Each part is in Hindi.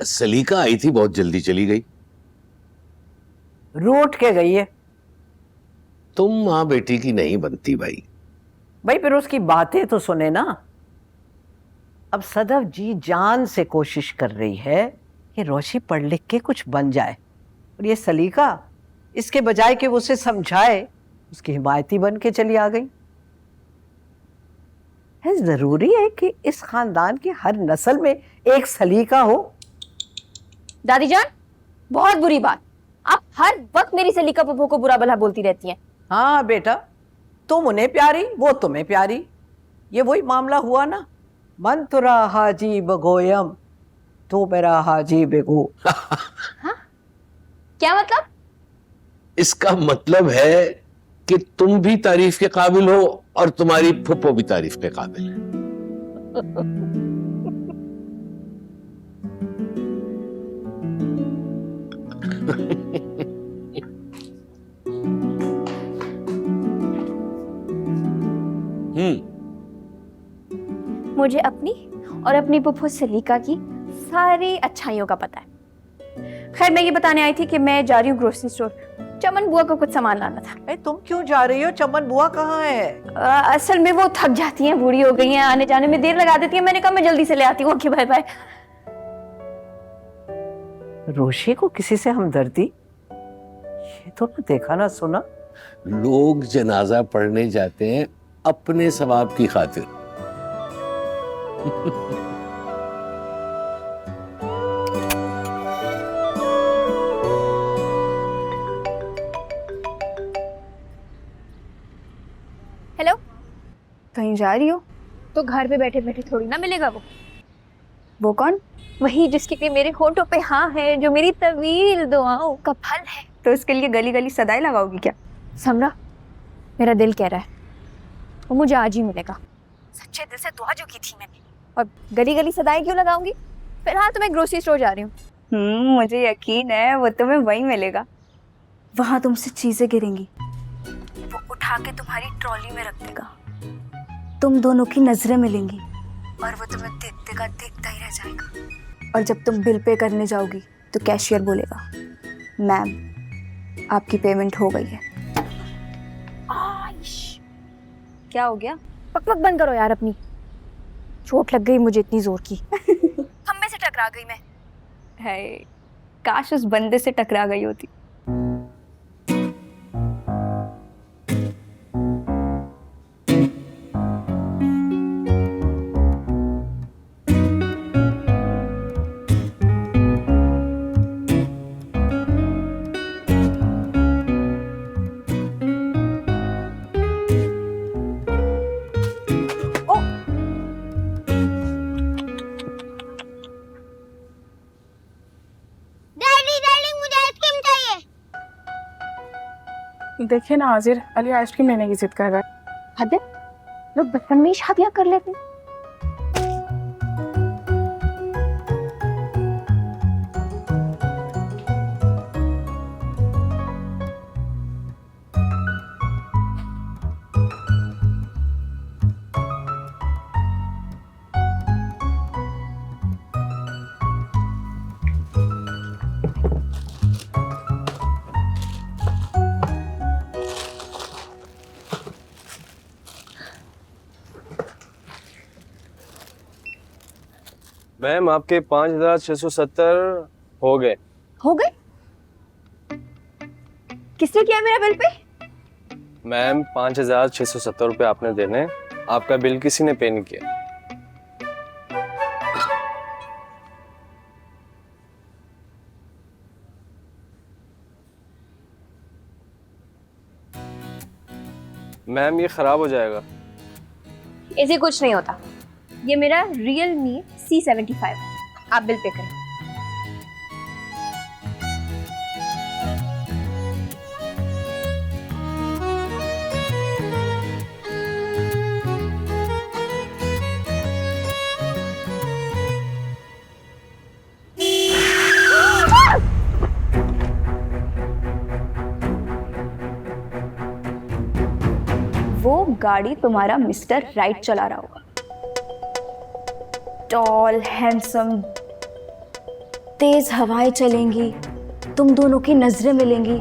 सलीका आई थी, बहुत जल्दी चली गई। रूठ के गई है। तुम माँ बेटी की नहीं बनती भाई। भाई फिर उसकी बातें तो सुने ना। अब सदफ जी जान से कोशिश कर रही है कि रोशी पढ़ लिख के कुछ बन जाए, और ये सलीका इसके बजाय कि वो उसे समझाए, उसकी हिमायती बन के चली आ गई। है जरूरी है कि इस खानदान की हर नस्ल में एक सलीका हो? दादी जान, बहुत बुरी बात। आप हर वक्त मेरी सलीका पप्पू को बुरा भला बोलती रहती हैं। हाँ बेटा, तुम उन्हें प्यारी, वो तुम्हें प्यारी। ये वही मामला हुआ ना, मन तुरा हाजी बगोयम तो मेरा हाजी बेगो। हाँ? क्या मतलब? इसका मतलब है कि तुम भी तारीफ के काबिल हो और तुम्हारी फुप्पो भी तारीफ के काबिल है। मुझे अपनी और अपनी फुफ्फो सलीका की सारी अच्छाइयों का पता है। खैर, मैं ये बताने आई थी कि मैं जा रही हूँ ग्रोसरी स्टोर। चमन बुआ को कुछ सामान लाना था। तुम क्यों जा रही हो? चमन बुआ कहाँ है? असल में वो थक जाती हैं, बूढ़ी हो गई हैं, आने जाने में देर लगा देती हैं। मैंने कहा मैं जल्दी से ले आती हूँ। Okay, bye bye. रोशी को किसी से हमदर्दी? ये तो ना देखा ना सुना। लोग जनाजा पढ़ने जाते हैं अपने सवाब की खातिर। हेलो, कहीं जा रही हो? तो घर पे बैठे बैठे थोड़ी ना मिलेगा वो कौन? वही जिसके लिए मेरे होठों पे हाँ है, जो मेरी तवील दुआओं का फल है। तो इसके लिए गली गली सदाई लगाओगी क्या? समरा, मेरा दिल कह रहा है वो मुझे आज ही मिलेगा। सच्चे दिल से दुआ जो की थी मैंने, और गली गली सदाई क्यों लगाऊंगी? फिलहाल तो मैं ग्रोसरी स्टोर जा रही हूँ। मुझे यकीन है वो तुम्हें वहीं मिलेगा। वहां तुमसे चीजें गिरेंगी, वो उठा के तुम्हारी ट्रॉली में रख देगा। तुम दोनों की नजरें मिलेंगी और वो तुम्हें देखते का देखता ही रह जाएगा। और जब तुम बिल पे करने जाओगी तो कैशियर बोलेगा, मैम आपकी पेमेंट हो गई है। क्या हो गया? पक बंद करो यार अपनी। चोट लग गई मुझे इतनी जोर की। खम्बे से टकरा गई मैं। है, काश उस बंदे से टकरा गई होती। देखिए ना हाजिर, अली आइसक्रीम लेने की जिद कर रहा है। हद है, लोग बचपन में ही शादियां कर लेते हैं। मैम आपके 5,670 हो गए। हो गए? किसने किया मेरा बिल पे? मैम 5,670 रुपये आपने देने, आपका बिल किसी ने पे नहीं किया। मैम ये खराब हो जाएगा। ऐसे कुछ नहीं होता, ये मेरा Realme C75 है। आप बिल पे करें। वो गाड़ी तुम्हारा मिस्टर राइट चला रहा होगा। टॉल, हैंडसम, तेज हवाएं चलेंगी, तुम दोनों की नजरें मिलेंगी,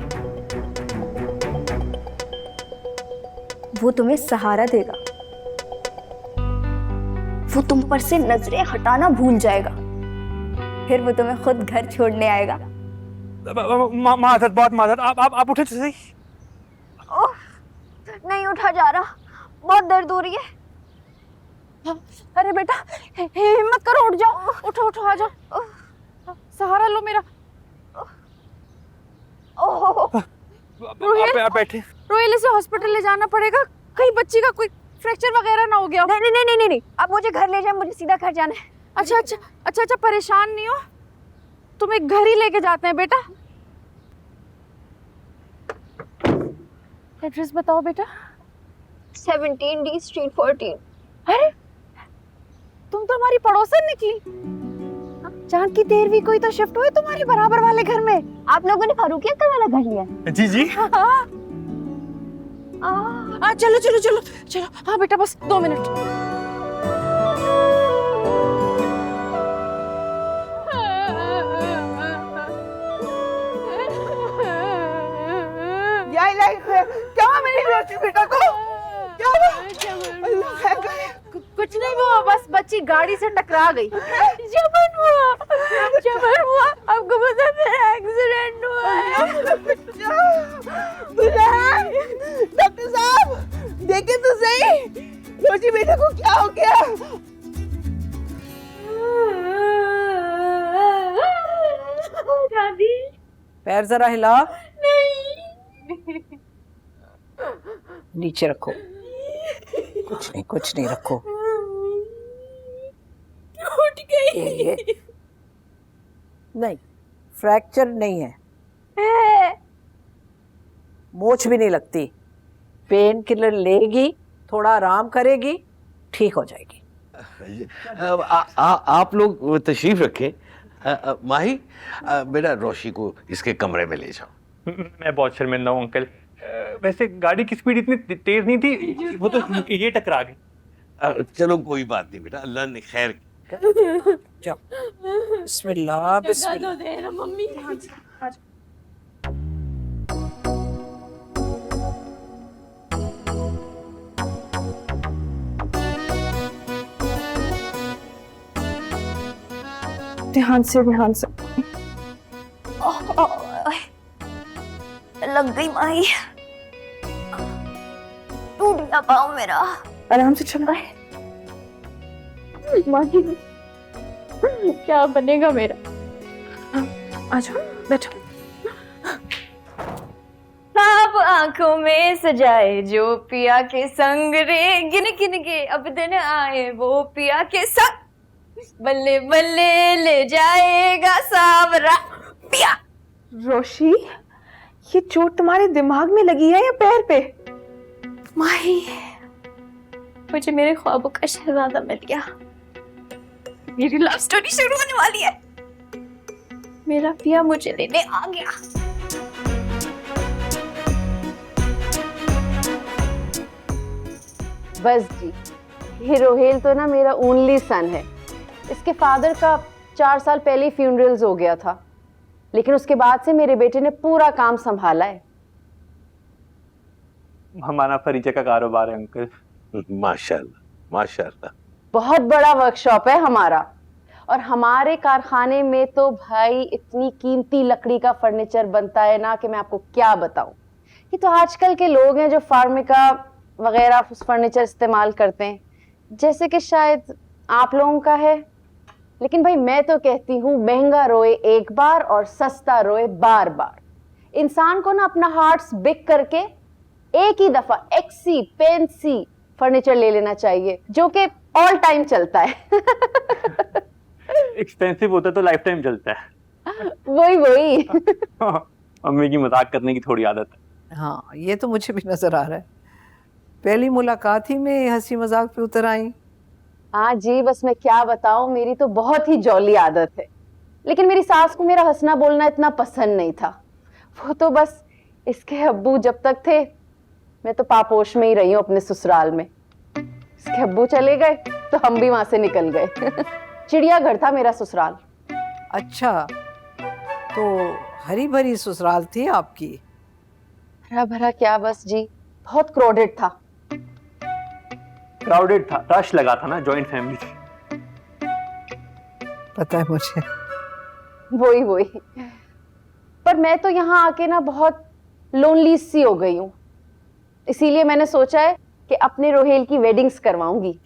वो तुम्हें सहारा देगा, वो तुम पर से नजरें हटाना भूल जाएगा, फिर वो तुम्हें खुद घर छोड़ने आएगा। माजरत, बहुत माजरत, आप उठे तो सही। ओह, नहीं उठा जा रहा, बहुत दर्द हो रही है। अरे बेटा, हिम्मत करो, उठ जाओ, उठो उठो, आ जाओ, सहारा लो मेरा। आप बैठे। रोहिल, इसे हॉस्पिटल ले जाना पड़ेगा, कहीं बच्ची का कोई फ्रैक्चर वगैरह ना हो गया हो। नहीं नहीं नहीं नहीं नहीं, अब मुझे घर ले जाए, मुझे सीधा घर जाना है। अच्छा, परेशान नहीं हो, तुम्हें घर ही लेके जाते हैं बेटा। एड्रेस बताओ बेटा। 17D street 14। अरे, तुम तो हमारी पड़ोसन निकली। चांद की 13वीं कोई तो शिफ्ट हुए तुम्हारे बराबर वाले घर में। आप लोगों ने फारूकी अंकल वाला घर लिया? जी। चलो। हाँ बेटा, बस 2 मिनट। क्या मेरी बेटा को क्या कुछ नहीं हुआ, बस बच्ची गाड़ी से टकरा गई। जबरन हुआ, आपको पता है मेरा एक्सीडेंट हुआ है। डॉक्टर साहब, देखे तो सही, रोजी बेटा को क्या हो गया? दादी, पैर जरा हिला। नहीं। नीचे रखो। कुछ नहीं रखो। टूट गई। नहीं, फ्रैक्चर नहीं है। मोच भी नहीं लगती। पेन किलर लेगी, थोड़ा आराम करेगी, ठीक हो जाएगी। आप लोग तशरीफ रखें। माही, बेटा रोशी को इसके कमरे में ले जाओ। मैं बहुत शर्मिंदा हूँ अंकल। वैसे गाड़ी की स्पीड इतनी तेज नहीं थी, वो तो ये टकरा गई। चलो कोई बात नहीं बेटा, अल्लाह ने खैर की। बिस्मिल्लाह बिस्मिल्लाह। मम्मी, ध्यान से। लग गई माही, टूट गया पाँव मेरा। आराम से चलो। माही, क्या बनेगा मेरा? आ जाओ, बैठो। ख्वाब आंखों में सजाए जो पिया के संग रे, गिन गिन के अब दिन आए वो पिया के संग, बल्ले बल्ले ले जाएगा सावरा पिया। रोशी, ये चोट तुम्हारे दिमाग में लगी है या पैर पे? माही, मुझे मेरे ख्वाबों का शहजादा मिल गया, मेरी लव स्टोरी शुरू होने वाली है, मेरा पिया मुझे लेने आ गया। बस जी, ये रोहेल तो ना मेरा ओनली सन है। इसके फादर का 4 साल पहले ही फ्यूनरल्स हो गया था, लेकिन उसके बाद से मेरे बेटे ने पूरा काम संभाला है। हमारा फर्नीचर का कारोबार है अंकल। माशाल्लाह माशाल्लाह। बहुत बड़ा वर्कशॉप है हमारा, और हमारे कारखाने में तो भाई इतनी कीमती लकड़ी का फर्नीचर बनता है ना कि मैं आपको क्या बताऊं। ये तो आजकल के लोग हैं जो फार्मिका वगैरह फर्नीचर इस्तेमाल करते हैं, जैसे कि शायद आप लोगों का है। लेकिन भाई मैं तो कहती हूँ, महंगा रोए एक बार और सस्ता रोए बार बार। इंसान को ना अपना हार्ट्स बिक करके एक ही दफा एक्सी पेंसी फर्नीचर ले लेना चाहिए, जो कि ऑल टाइम चलता है। एक्सपेंसिव होता तो लाइफ टाइम चलता है। वही अम्मी की मजाक करने की थोड़ी आदत है। हाँ, ये तो मुझे भी नजर आ रहा है। पहली मुलाकात ही में हंसी मजाक पे उतर आई। हाँ जी, बस मैं क्या बताऊं, मेरी तो बहुत ही जॉली आदत है। लेकिन मेरी सास को मेरा हंसना बोलना इतना पसंद नहीं था। वो तो बस इसके अब्बू जब तक थे, मैं तो पापोश में ही रही हूँ अपने ससुराल में। इसके अब्बू चले गए तो हम भी वहां से निकल गए। चिड़ियाघर था मेरा ससुराल। अच्छा, तो हरी भरी ससुराल थी आपकी। हरा भरा क्या बस जी, बहुत क्राउडेड था। क्राउडेड था, रश लगा था ना, जॉइंट फैमिली थी। पता है मुझे। वही वही। पर मैं तो यहाँ आके ना बहुत लोनली सी हो गई हूँ, इसीलिए मैंने सोचा है कि अपने रोहेल की वेडिंग्स करवाऊंगी।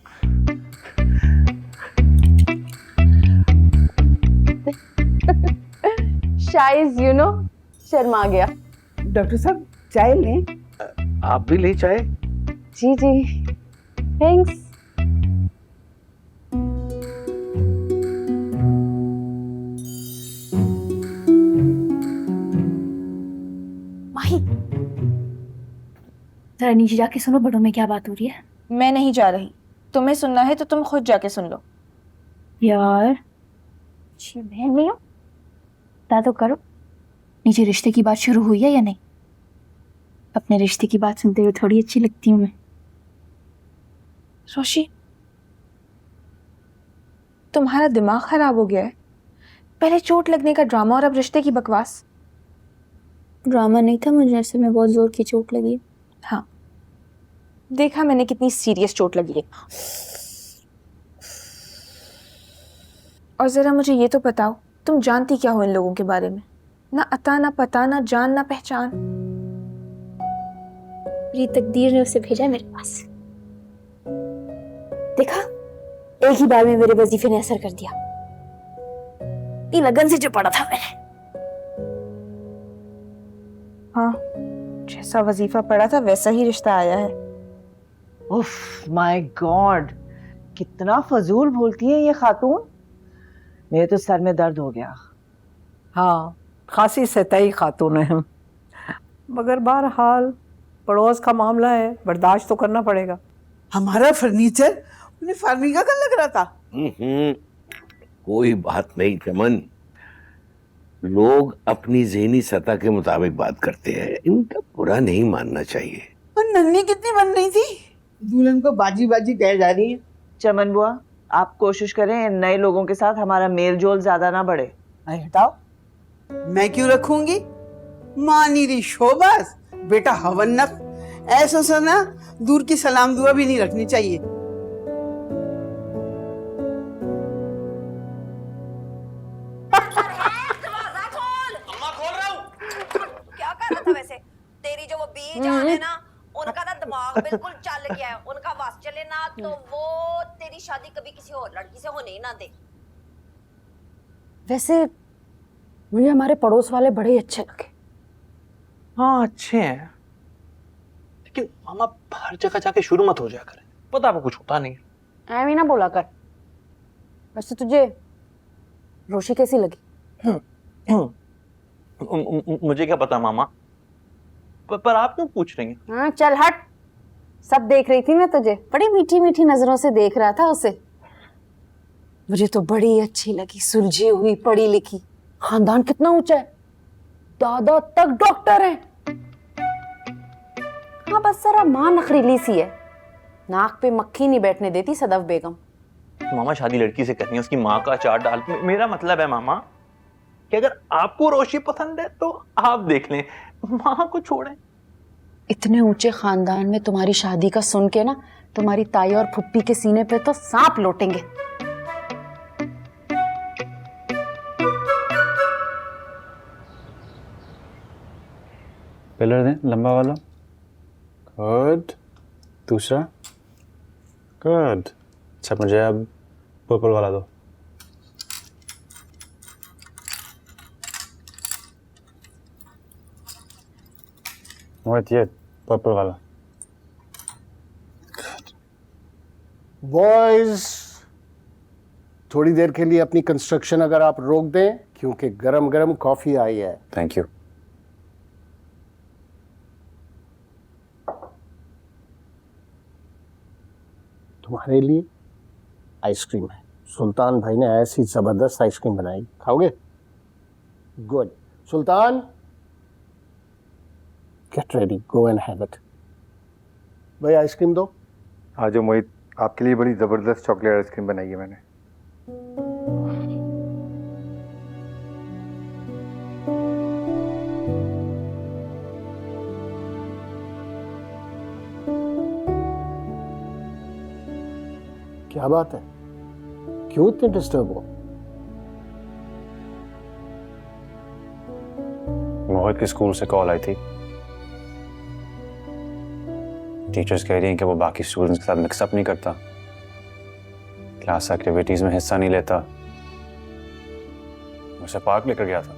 शाइज यू नो, शर्मा गया। डॉक्टर साहब चाय लें? आप भी ले चाहे। जी जी, थैंक्स। माही, जरा नीचे जाके सुनो बड़ों में क्या बात हो रही है। मैं नहीं जा रही, तुम्हें सुनना है तो तुम खुद जाके सुन लो। यार अच्छी बहन नहीं हो, बता तो करो, नीचे रिश्ते की बात शुरू हुई है या नहीं? अपने रिश्ते की बात सुनते हुए थोड़ी अच्छी लगती हूँ मैं। रोशी, तुम्हारा दिमाग खराब हो गया है। पहले चोट लगने का ड्रामा और अब रिश्ते की बकवास। ड्रामा नहीं था, मुझे असल में बहुत जोर की चोट लगी। हाँ, देखा मैंने कितनी सीरियस चोट लगी है। और जरा मुझे ये तो बताओ, तुम जानती क्या हो इन लोगों के बारे में? ना अता ना पता, ना जान ना पहचान। मेरी तकदीर ने उसे भेजा मेरे पास। देखा, एक ही बार में मेरे वजीफे ने असर कर दिया। ये लगन से जो पढ़ा था मैंने। हाँ, जैसा वजीफा पड़ा था वैसा ही रिश्ता आया है। उफ माय गॉड, कितना फजूल बोलती है ये खातून। मेरे तो सर में दर्द हो गया। हाँ, खासी सतही खातून है, मगर बहरहाल पड़ोस का मामला है, बर्दाश्त तो करना पड़ेगा। हमारा फर्नीचर उन्हें फार्मिंगा का लग रहा था। कोई बात नहीं चमन, लोग अपनी ज़हनी सतह के मुताबिक बात करते हैं, इनका बुरा नहीं मानना चाहिए। और नन्ही कितनी बन रही थी, दुल्हन को बाजी बाजी कह जा रही है। चमन बुआ, आप कोशिश करें नए लोगों के साथ हमारा मेल जोल ज्यादा ना बढ़े। अरे हटाओ, मैं क्यों रखूंगी? माँ नीरी शोबाज, बेटा हवन्नक, ऐसा सना दूर की सलाम दुआ भी नहीं रखनी चाहिए। क्या कर रहा था वैसे? तेरी जो वो बीजान है ना, उनका ना दिमाग बिल्कुल चल गया है। उनका वास चले ना तो वो तेरी शादी कभी किसी और लड़की से होने ही ना दे। वैसे मुझे हमारे पड़ोस वाले बड़े अच्छे लगे। हाँ अच्छे हैं, लेकिन मामा हर जगह जाके शुरू मत हो जाया करें, पता आपको कुछ होता नहीं। ऐ भी ना बोला कर। वैसे तुझे रोशी कैसी लगी? मुझे क्या पता मामा, पर आप क्यों पूछ रही हैं? हाँ चल हट, सब देख रही थी मैं तुझे, बड़ी मीठी मीठी नजरों से देख रहा था उसे। मुझे तो बड़ी अच्छी लगी, सुलझी हुई, पढ़ी लिखी, खानदान कितना ऊंचा है, दादा तक डॉक्टर है। हाँ बस जरा माँ नखरीली सी है, नाक पे मक्खी नहीं बैठने देती सदफ बेगम। मामा शादी लड़की से करनी है, उसकी माँ का चार डाल। मेरा मतलब है मामा कि अगर आपको रोशी पसंद है तो आप देख लें, माँ को छोड़ें। इतने ऊंचे खानदान में तुम्हारी शादी का सुन के ना, तुम्हारी ताई और फुप्पी के सीने पे तो सांप लौटेंगे। पिलर दें लंबा वाला। गुड, दूसरा। गुड। अच्छा मुझे अब पर्पल वाला दो। What ये पर्पल वाला। बॉयज, थोड़ी देर के लिए अपनी कंस्ट्रक्शन अगर आप रोक दें, क्योंकि गरम गरम कॉफी आई है। Thank you. तुम्हारे लिए आइसक्रीम है, सुल्तान भाई ने ऐसी जबरदस्त आइसक्रीम बनाई, खाओगे? Good. Sultan, get ready, go and have it. भाई आइसक्रीम दो। आज मोहित, आपके लिए बड़ी जबरदस्त चॉकलेट आइसक्रीम बनाई है मैंने। क्या बात है, क्यों इतने डिस्टर्ब हो? मोहित की स्कूल से कॉल आई थी। टीचर्स कह रही हैं कि वो बाकी स्टूडेंट्स के साथ मिक्सअप नहीं करता, क्लास एक्टिविटीज में हिस्सा नहीं लेता। मुझे पार्क लेकर गया था,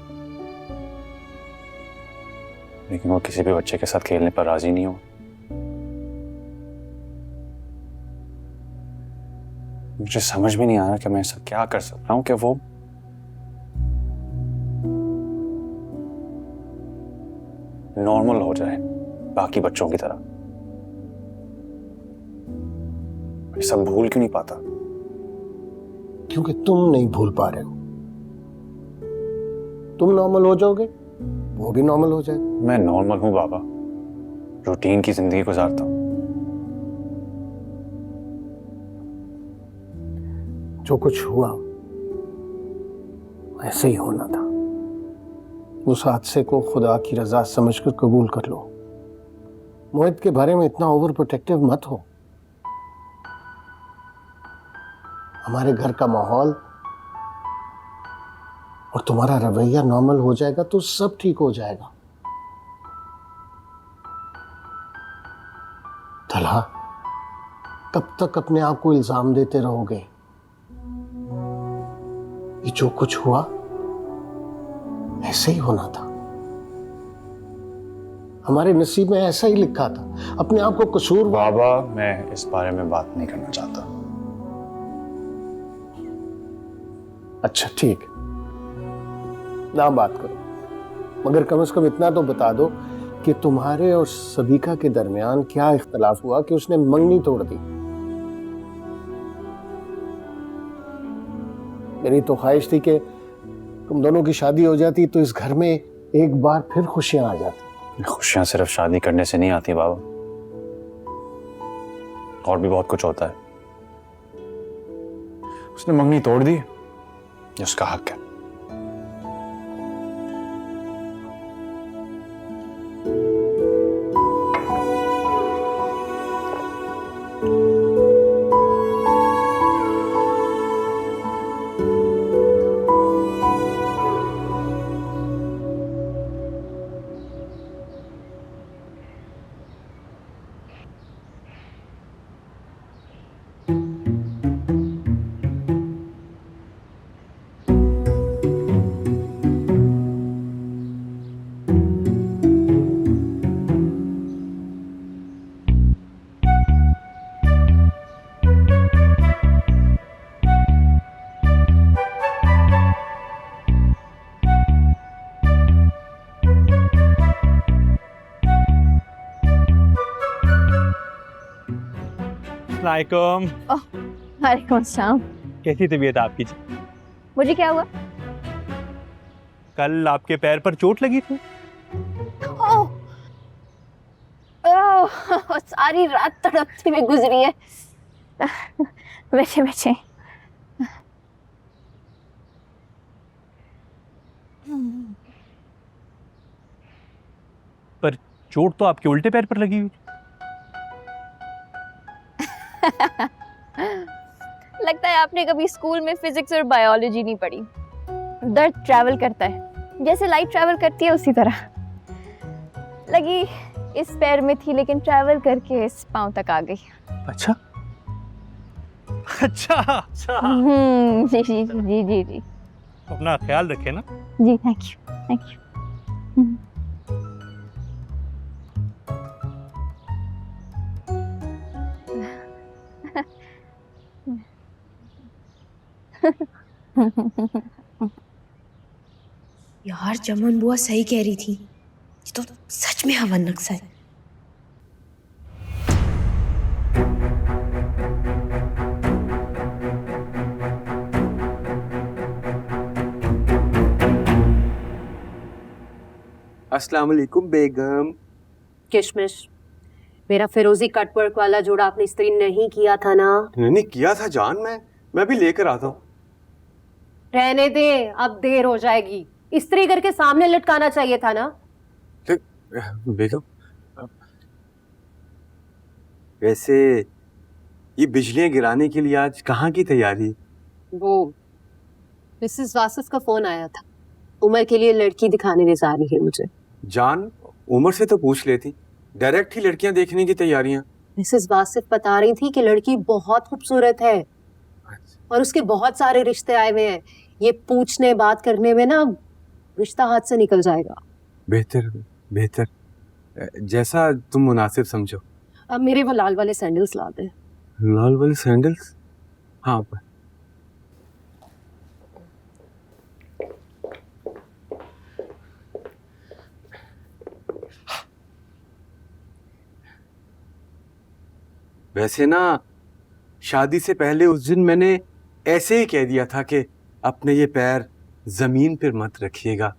लेकिन वो किसी भी बच्चे के साथ खेलने पर राजी नहीं हो। मुझे समझ में नहीं आ रहा कि मैं ऐसा क्या कर सकता हूं कि वो नॉर्मल हो जाए बाकी बच्चों की तरह। मैं सब भूल क्यों नहीं पाता? क्योंकि तुम नहीं भूल पा रहे हो। तुम नॉर्मल हो जाओगे, वो भी नॉर्मल हो जाएगा। मैं नॉर्मल हूं बाबा, रूटीन की जिंदगी गुजारता हूं। जो कुछ हुआ ऐसे ही होना था। उस हादसे को खुदा की रजा समझकर कबूल कर लो। मोहित के बारे में इतना ओवर प्रोटेक्टिव मत हो। हमारे घर का माहौल और तुम्हारा रवैया नॉर्मल हो जाएगा तो सब ठीक हो जाएगा। तलहा, कब तक अपने आप को इल्जाम देते रहोगे? ये जो कुछ हुआ ऐसे ही होना था। हमारे नसीब में ऐसा ही लिखा था। अपने आप को कसूर। बाबा, मैं इस बारे में बात नहीं करना चाहता। अच्छा ठीक, ना बात करो, मगर कम से कम इतना तो बता दो कि तुम्हारे और सबिका के दरमियान क्या इख्तलाफ हुआ कि उसने मंगनी तोड़ दी। मेरी तो ख्वाहिश थी कि तुम दोनों की शादी हो जाती तो इस घर में एक बार फिर खुशियां आ जाती। खुशियां सिर्फ शादी करने से नहीं आती बाबा, और भी बहुत कुछ होता है। उसने मंगनी तोड़ दी, ये उसका हक है। वालेकुम। वालेकुम अस्सलाम। कैसी तबीयत आपकी जी? मुझे क्या हुआ? कल आपके पैर पर चोट लगी थी। ओह, ओह, सारी रात तड़पती हुई गुजरी है। बैठे बैठे। पर चोट तो आपके उल्टे पैर पर लगी हुई। लगता है आपने कभी स्कूल में फिजिक्स और बायोलॉजी नहीं पढ़ी। दर्द ट्रैवल करता है, जैसे लाइट ट्रैवल करती है उसी तरह। लगी इस पैर में थी लेकिन ट्रैवल करके इस पांव तक आ गई। अच्छा अच्छा अच्छा। जी जी जी जी जी। अपना ख्याल रखे ना। जी थैंक यू थैंक यू। यार चमन बुआ सही कह रही थी, ये तो सच में हवन नक्शा है। अस्सलाम वालेकुम बेगम। किशमिश, मेरा फिरोजी कटवर्क वाला जोड़ा आपने इस्त्री नहीं किया था ना? नहीं किया था जान, मैं भी लेकर आता हूँ। रहने दे, अब देर हो जाएगी। इस्त्री करके सामने लटकाना चाहिए था ना। बेगम वैसे ये बिजलियां गिराने के लिए आज कहाँ की तैयारी? वो मिसेस वासिफ का फोन आया था, उमर के लिए लड़की दिखाने ले जा रही है मुझे। जान, उमर से तो पूछ लेती, डायरेक्ट ही लड़कियां देखने की तैयारियां। मिसेस वासिफ बता रही थी कि लड़की बहुत खूबसूरत है और उसके बहुत सारे रिश्ते आए हुए हैं। ये पूछने बात करने में ना रिश्ता हाथ से निकल जाएगा। बेहतर बेहतर, जैसा तुम मुनासिब समझो। अब मेरे वो लाल वाले सैंडल्स ला दे। लाल वाले सैंडल्स? हाँ। वैसे ना, शादी से पहले उस दिन मैंने ऐसे ही कह दिया था कि अपने ये पैर जमीन पर मत रखिएगा,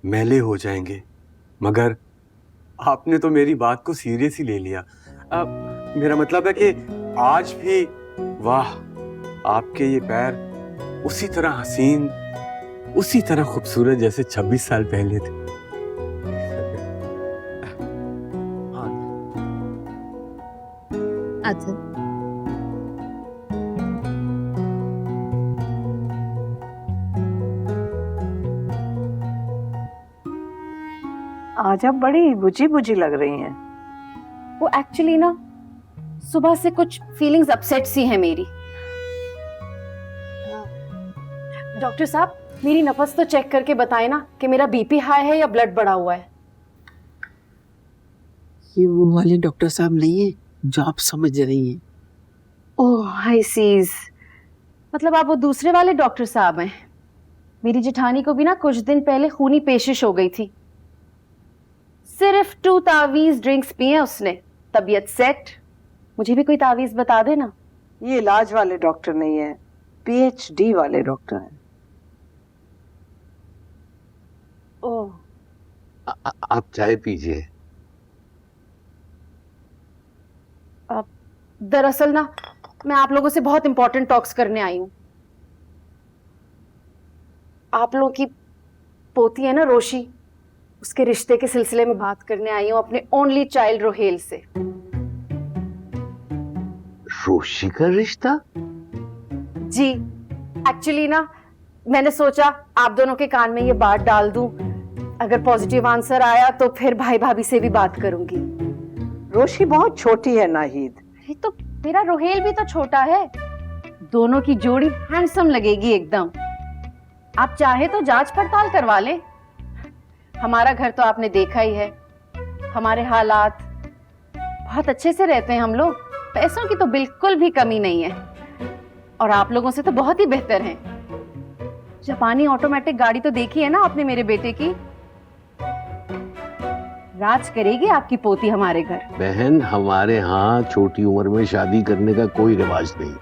मैले हो जाएंगे, मगर आपने तो मेरी बात को सीरियस ही ले लिया। अब मेरा मतलब है कि आज भी वाह, आपके ये पैर उसी तरह हसीन, उसी तरह खूबसूरत जैसे 26 साल पहले थे। अच्छा, आज आप बड़ी बुझी बुझी लग रही हैं। वो एक्चुअली ना सुबह से कुछ फीलिंग्स अपसेट सी हैं मेरी। डॉक्टर साहब, मेरी नफस तो चेक करके बताएं ना कि मेरा बीपी हाई है या ब्लड बढ़ा हुआ है। ये वो वाले डॉक्टर साहब नहीं है जो आप समझ रही हैं। ओह आई सीज, मतलब आप वो दूसरे वाले डॉक्टर साहब हैं। मेरी जेठानी को भी ना कुछ दिन पहले खूनी पेशिश हो गई थी। सिर्फ 2 तावीज ड्रिंक्स पिए उसने, तबीयत सेट। मुझे भी कोई तावीज बता देना। ये इलाज वाले डॉक्टर नहीं है, PhD वाले डॉक्टर हैं। ओह, आप चाय पीजिए। दरअसल ना मैं आप लोगों से बहुत इंपॉर्टेंट टॉक्स करने आई हूँ। आप लोगों की पोती है ना रोशी, उसके रिश्ते के सिलसिले में बात करने आई हूँ अपने ओनली चाइल्ड रोहेल से। रोशी का रिश्ता? जी, एक्चुअली ना मैंने सोचा आप दोनों के कान में ये बात डाल दूं। अगर पॉजिटिव आंसर आया तो फिर भाई भाभी से भी बात करूंगी। रोशी बहुत छोटी है नाहिद। अरे तो मेरा रोहेल भी तो छोटा है। दोनों की जोड़ी हैंडसम लगेगी एकदम। आप चाहे तो जांच पड़ताल करवा लें। हमारा घर तो आपने देखा ही है, हमारे हालात बहुत अच्छे से रहते हैं हम लोग। पैसों की तो बिल्कुल भी कमी नहीं है और आप लोगों से तो बहुत ही बेहतर हैं। जापानी ऑटोमेटिक गाड़ी तो देखी है ना आपने मेरे बेटे की। राज करेगी आपकी पोती हमारे घर। बहन, हमारे यहाँ छोटी उम्र में शादी करने का कोई रिवाज नहीं,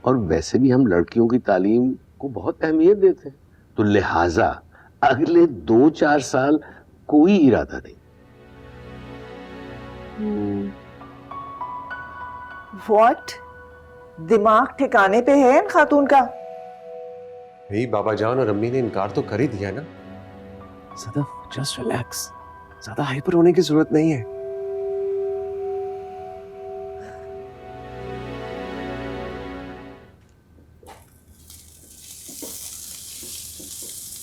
और वैसे भी हम लड़कियों की तालीम को बहुत अहमियत देते हैं, तो लिहाजा अगले 2-4 साल कोई इरादा नहीं। व्हाट? दिमाग ठिकाने पे है इन खातून का? भाई बाबा जान और अम्मी ने इनकार तो कर ही दिया ना। सदफ, जस्ट रिलैक्स, ज्यादा हाइपर होने की जरूरत नहीं है।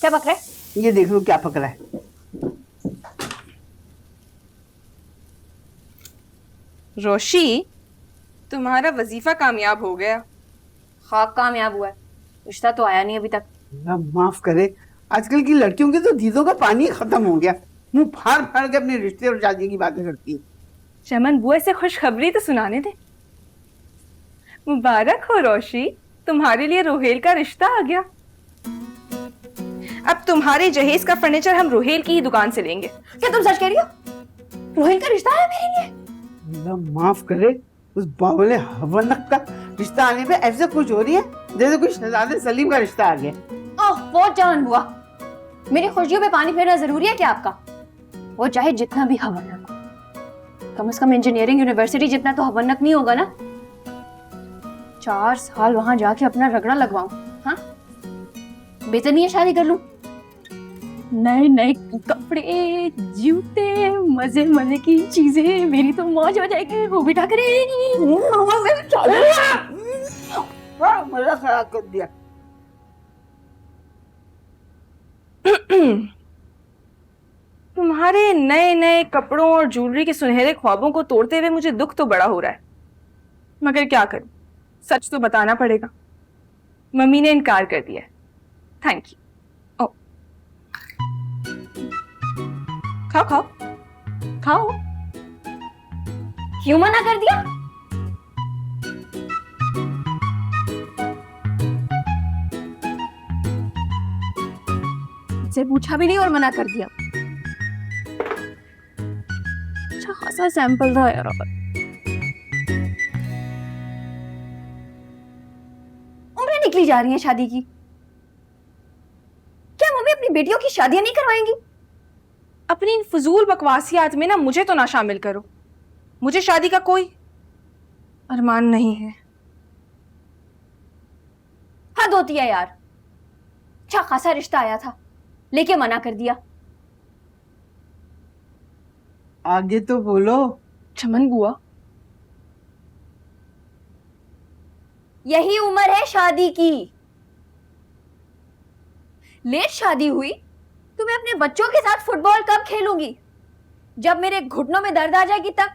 क्या पक रहा है? ये देख लो क्या पकड़ा है। रोशी, तुम्हारा वजीफा कामयाब हो गया। ख्वाब कामयाब हुआ है, रिश्ता तो आया नहीं अभी तक। अल्लाह माफ करे, आजकल की लड़कियों के तो दीदों का पानी खत्म हो गया। मुंह फाड़ फाड़ के अपने रिश्ते और शादी की बातें करती है। चमन बुआ से खुशखबरी तो सुनाने दे। मुबारक हो रोशी, तुम्हारे लिए रोहेल का रिश्ता आ गया। अब तुम्हारे जहेज का फर्नीचर हम रोहेल की ही दुकान से लेंगे। क्या तुम सच कह रही हो? रोहेल का रिश्ता है मेरे लिए? अल्लाह माफ करे, उस बावले हवनक का रिश्ता आने पे ऐसे खुश हो रही है जैसे कोई शहजादे सलीम का रिश्ता आ गया। ओह वो जान हुआ, मेरी खुशियों पे पानी फेरना जरूरी है क्या आपका? वो चाहे जितना भी हवनक हो, कम से कम इंजीनियरिंग यूनिवर्सिटी जितना तो हवनक नहीं होगा ना। 4 साल वहां जाके अपना रगड़ा लगवाऊं? हाँ, बेहतर नहीं है शादी कर लूं? नए नए कपड़े, जूते, मजे मजे की चीजें, मेरी तो मौज हो जाएगी। वो बिठा करे मजा खराब कर दिया। तुम्हारे नए नए कपड़ों और ज्वेलरी के सुनहरे ख्वाबों को तोड़ते हुए मुझे दुख तो बड़ा हो रहा है, मगर क्या करूं, सच तो बताना पड़ेगा। मम्मी ने इनकार कर दिया है। Thank you. ओ, खाओ खाओ खाओ। क्यों मना कर दिया? से पूछा भी नहीं और मना कर दिया। अच्छा खासा सैंपल था यार। उम्रें निकली जा रही हैं शादी की। क्या मम्मी अपनी बेटियों की शादियां नहीं करवाएंगी? अपनी इन फजूल बकवासियात में ना मुझे तो ना शामिल करो। मुझे शादी का कोई अरमान नहीं है। हद होती है यार। अच्छा खासा रिश्ता आया था, लेके मना कर दिया। आगे तो बोलो। चमन बुआ, यही उम्र है शादी की। लेट शादी हुई तो मैं अपने बच्चों के साथ फुटबॉल कब खेलूंगी? जब मेरे घुटनों में दर्द आ जाएगी तब।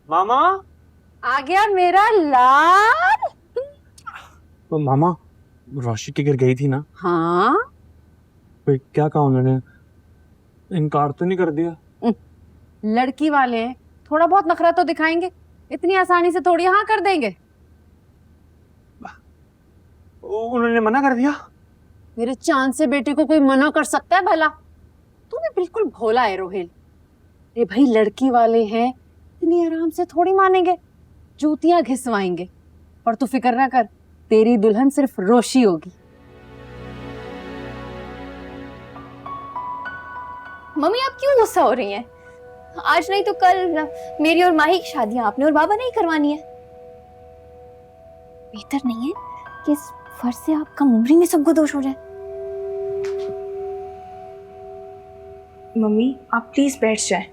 मामा। आ गया मेरा लाल। तो मामा, रोशी के घर गई थी ना? हाँ, फिर क्या कहा उन्होंने? इनकार तो नहीं कर दिया? लड़की वाले हैं, थोड़ा बहुत नखरा तो दिखाएंगे, इतनी आसानी से थोड़ी हाँ कर देंगे। उन्होंने मना कर दिया? मेरे चांद से बेटे को कोई मना कर सकता है भला? तू भी बिल्कुल भोला है रोहिल। ये भाई लड़की वाले हैं, इतनी आराम से थोड़ी मानेंगे, जूतियां घिसवाएंगे। और तू फिक्र ना कर, तेरी दुल्हन सिर्फ रोशी होगी। मम्मी आप क्यों गुस्सा हो रही हैं? आज नहीं तो कल मेरी और माही की शादियां आपने और बाबा नहीं करवानी है। बेहतर नहीं है कि इस फर्ज से आप कम उम्री में सबको दोष हो जाए। मम्मी आप प्लीज बैठ जाएं।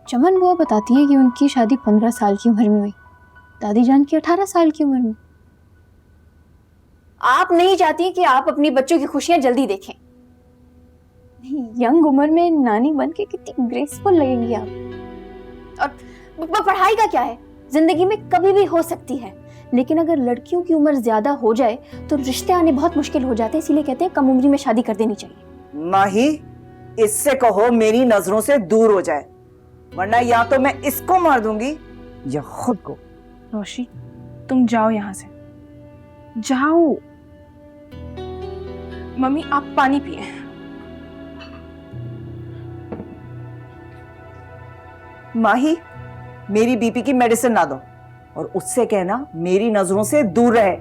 चमन बुआ बताती है कि उनकी शादी 15 साल की उम्र में हुई, दादी जान की 18 साल की उम्र में। आप नहीं चाहती कि आप अपनी बच्चों की खुशियां जल्दी देखें। यंग उम्र में नानी बन के कितनी ग्रेसफुल लगेंगी आप। और पढ़ाई का क्या है, जिंदगी में कभी भी हो सकती है, लेकिन अगर लड़कियों की उम्र ज्यादा हो जाए तो रिश्ते आने बहुत मुश्किल हो जाते हैं। इसीलिए कहते हैं कम उम्र में शादी कर देनी चाहिए। माही, इससे कहो मेरी नजरों से दूर हो जाए, वरना या तो मैं इसको मार दूंगी या खुद को। रोशी तुम जाओ यहाँ से, जाओ। मम्मी आप पानी पिए। माही, मेरी बीपी की मेडिसिन ना दो और उससे कहना मेरी नजरों से दूर रहे।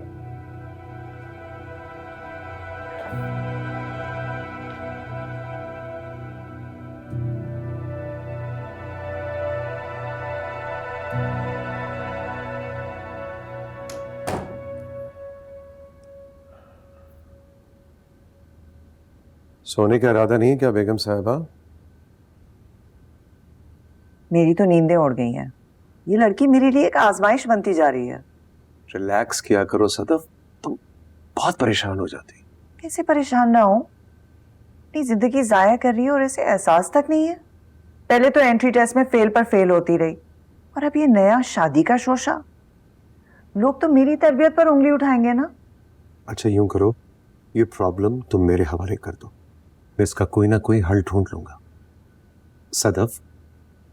सोने का इरादा नहीं है क्या बेगम साहिबा? मेरी तो नींदें उड़ गई हैं। ये लड़की मेरे लिए एक आजमाइश बनती जा रही है। रिलैक्स किया करो सदफ, तुम बहुत परेशान हो जाती। कैसे परेशान ना हो? अपनी जिंदगी जाया कर रही है और इसे एहसास तक नहीं है। पहले तो एंट्री टेस्ट में फेल पर फेल होती रही और अब ये नया शादी का शोशा। लोग तो मेरी तरबियत पर उंगली उठाएंगे ना। अच्छा यूं करो, ये प्रॉब्लम तुम मेरे हवाले कर दो, मैं इसका कोई ना कोई हल ढूंढ लूंगा। सदफ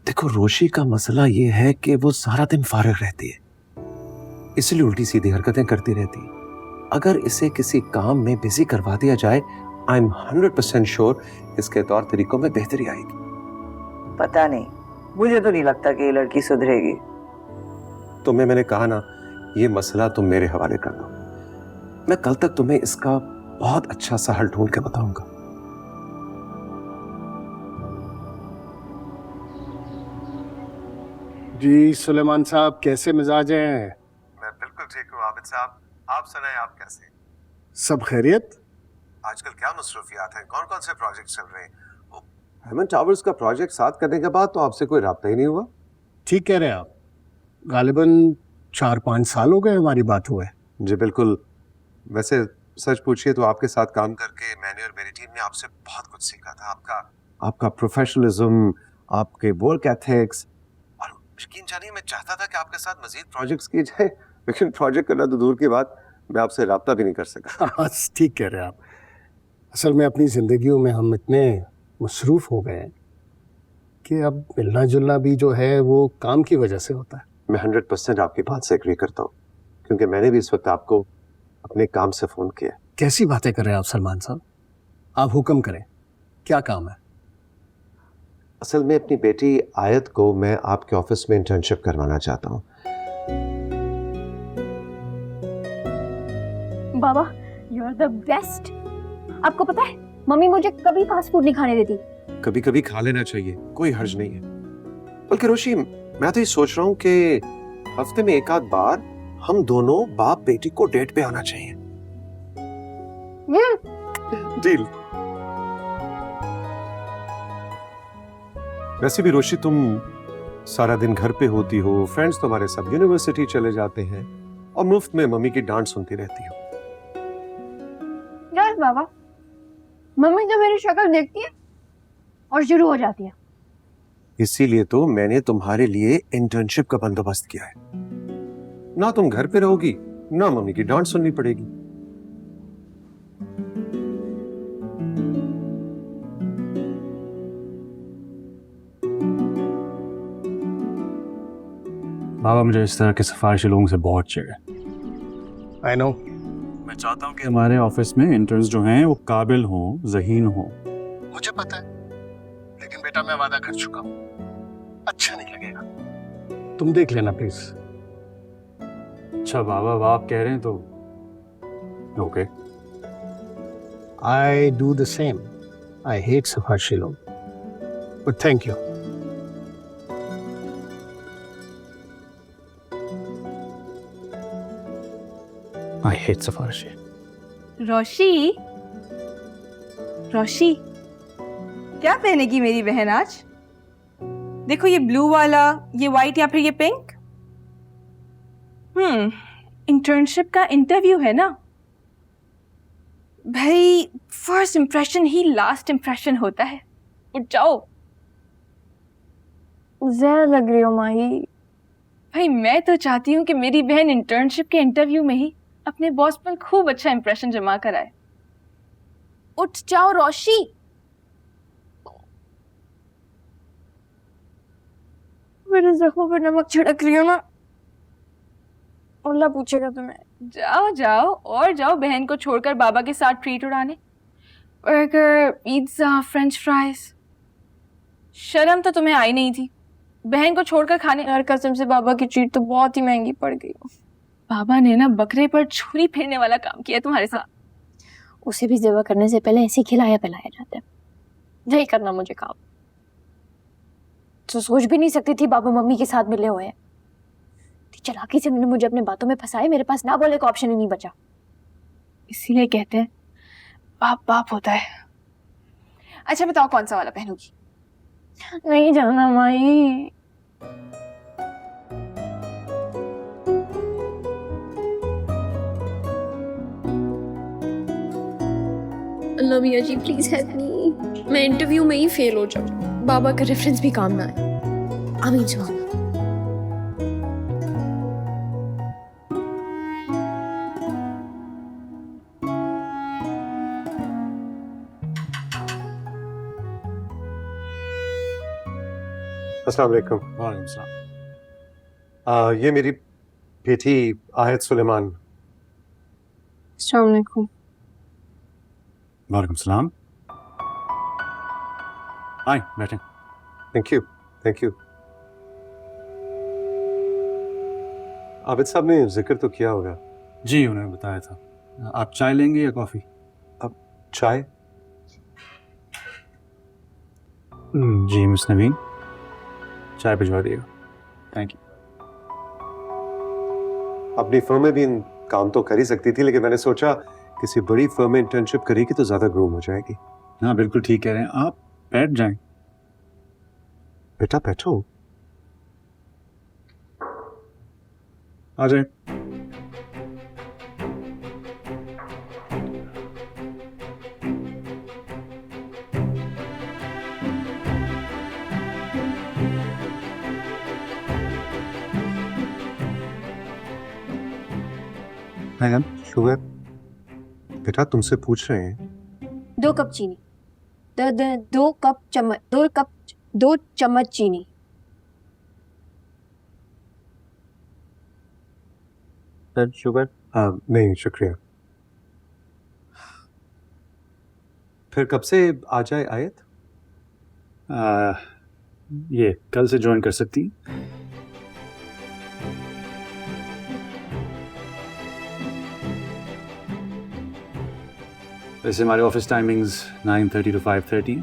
देखो, रोशी का मसला ये है कि वो सारा दिन फारिग रहती है, इसलिए उल्टी सीधी हरकतें करती रहती है। अगर इसे किसी काम में बिजी करवा दिया जाए, आई एम 100% श्योर इसके तौर तरीकों में बेहतरी आएगी। पता नहीं, मुझे तो नहीं लगता कि ये लड़की सुधरेगी। तुम्हें मैंने कहा ना, ये मसला तुम मेरे हवाले कर दो, मैं कल तक तुम्हें इसका बहुत अच्छा सा हल ढूंढ के बताऊंगा। जी सुलेमान साहब, कैसे मिजाज हैं? मैं बिल्कुल ठीक हूँ आबिद साहब। आप सुनाएं, आप कैसे? सब खैरियत? आजकल क्या मसरूफियात हैं? कौन कौन से प्रोजेक्ट चल रहे हैं? हेमन टावर्स का प्रोजेक्ट साथ करने के बाद तो आपसे कोई राब्ता ही नहीं हुआ। ठीक कह रहे हैं आप। गालिबन 4-5 साल हो गए हमारी बात हुए। जी बिल्कुल। वैसे सच पूछिए तो आपके साथ काम करके मैंने और मेरी टीम ने आपसे बहुत कुछ सीखा था। आपका प्रोफेशनलिज्म, आपके वर्क एथिक्स, और यकीन जानिए मैं चाहता था कि आपके साथ मजीद प्रोजेक्ट्स किए जाए, लेकिन प्रोजेक्ट करना तो दूर की बात, मैं आपसे राब्ता भी नहीं कर सका। हाँ, ठीक कह रहे हैं आप। असल में अपनी जिंदगियों में हम इतने मसरूफ हो गए हैं कि अब मिलना जुलना भी जो है वो काम की वजह से होता है। मैं 100% आपकी बात से एग्री करता हूँ, क्योंकि मैंने भी इस वक्त आपको अपने काम से फोन किया। कैसी बातें कर रहे हैं आप सलमान साहब? आप हुक्म करें, क्या काम है? असल में अपनी बेटी आयत को मैं आपके ऑफिस में इंटर्नशिप करवाना चाहता हूँ। बाबा, यू आर द बेस्ट। आपको पता है मम्मी मुझे कभी फास्ट फूड नहीं खाने देती। कभी कभी खा लेना चाहिए, कोई हर्ज नहीं है। बल्कि रोशी, मैं तो ये सोच रहा हूँ कि हफ्ते में एक आध बार हम दोनों बाप बेटी को डेट पे आना चाहिए। डील। वैसे भी रोशी, तुम सारा दिन घर पे होती हो, फ्रेंड्स तुम्हारे सब यूनिवर्सिटी चले जाते हैं और मुफ्त में मम्मी की डांट सुनती रहती हो। यस बाबा, मम्मी तो मेरी शक्ल देखती है और शुरू हो जाती है। इसीलिए तो मैंने तुम्हारे लिए इंटर्नशिप का बंदोबस्त किया है। ना तुम घर पे रहोगी, ना मम्मी की डांट सुननी पड़ेगी। बाबा, मुझे इस तरह के सिफारिशी लोगों से बहुत चिढ़ है। I know. मैं चाहता हूँ कि हमारे ऑफिस में इंटर्न्स जो हैं वो काबिल हों, ज़हीन हों। मुझे पता है, लेकिन बेटा मैं वादा कर चुका हूँ, अच्छा नहीं लगेगा। तुम देख लेना प्लीज। अच्छा बाबा, आप कह रहे हैं तो okay. I do the same. I hate सिफारिशी लोग, but thank you. I hate सिफारिशी। रोशी, रोशी, क्या पहनेगी मेरी बहन आज? देखो, ये ब्लू वाला, ये व्हाइट या फिर ये पिंक। इंटर्नशिप का इंटरव्यू है ना भाई, फर्स्ट इंप्रेशन ही लास्ट इंप्रेशन होता है। उठ जाओ। ज़्यादा लग रही हो माही। भाई मैं तो चाहती हूँ कि मेरी बहन इंटर्नशिप के इंटरव्यू में ही अपने बॉस पर खूब अच्छा इंप्रेशन जमा कराए। उठ जाओ रोशी। मेरे जख्मों पर नमक छिड़क रही हो ना, अल्लाह पूछेगा तुम्हें। जाओ जाओ और जाओ बहन को छोड़कर बाबा के साथ ट्रीट उड़ाने। Burger, pizza, French fries. शर्म तो तुम्हें आई नहीं थी बहन को छोड़कर खाने? यार कसम से बाबा की ट्रीट तो बहुत ही महंगी पड़ गई। बाबा ने ना बकरे पर छुरी फेरने वाला काम किया तुम्हारे साथ। उसे भी ज़िबा करने से पहले ऐसे खिलाया पिलाया जाता है। नहीं करना मुझे काम। तो सोच भी नहीं सकती थी बाबा मम्मी के साथ मिले हुए हैं। चालाकी से उन्होंने मुझे अपने बातों में फंसाया, मेरे पास ना बोले का ऑप्शन ही नहीं बचा। इसीलिए कहते हैं बाप बाप होता है। अच्छा बताओ, कौन सा वाला पहनूगी? नहीं जाना माई। अल्लाह मियाँ जी प्लीज हेल्प मी। मैं इंटरव्यू में ही फेल हो जाऊँ, बाबा का रेफरेंस भी काम ना आए। आमीन सुभान। अस्सलाम वालेकुम। वालेकुम सलाम। ये मेरी बेटी आयत सुलेमान। अस्सलाम वालेकुम। वालेकुम सलाम। आए बैठें। Thank you, thank you. Abid साहब ने जिक्र तो किया होगा। जी, उन्होंने बताया था। आप चाय लेंगे या कॉफ़ी? अब चाय। जी मिस नवीन, चाय भिजवा दिएगा। Thank you. अपनी फर्म में भी काम तो कर ही सकती थी, लेकिन मैंने सोचा किसी बड़ी फर्म में इंटर्नशिप करेगी तो ज्यादा ग्रूम हो जाएगी। हाँ बिल्कुल ठीक कह रहे हैं आप, बैठ जाएं। बेटा बैठो। आ जाए। मैम शुगर, बेटा तुमसे पूछ रहे हैं। 2 कप चीनी, 2 चम्मच चीनी। Sir sugar? नहीं शुक्रिया। फिर कब से आ जाए आयत? ये कल से ज्वाइन कर सकती। वैसे हमारे ऑफिस टाइमिंग्स 9:30 to 5:30,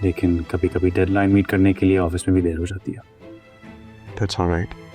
लेकिन कभी कभी डेडलाइन मीट करने के लिए ऑफिस में भी देर हो जाती है। That's all right.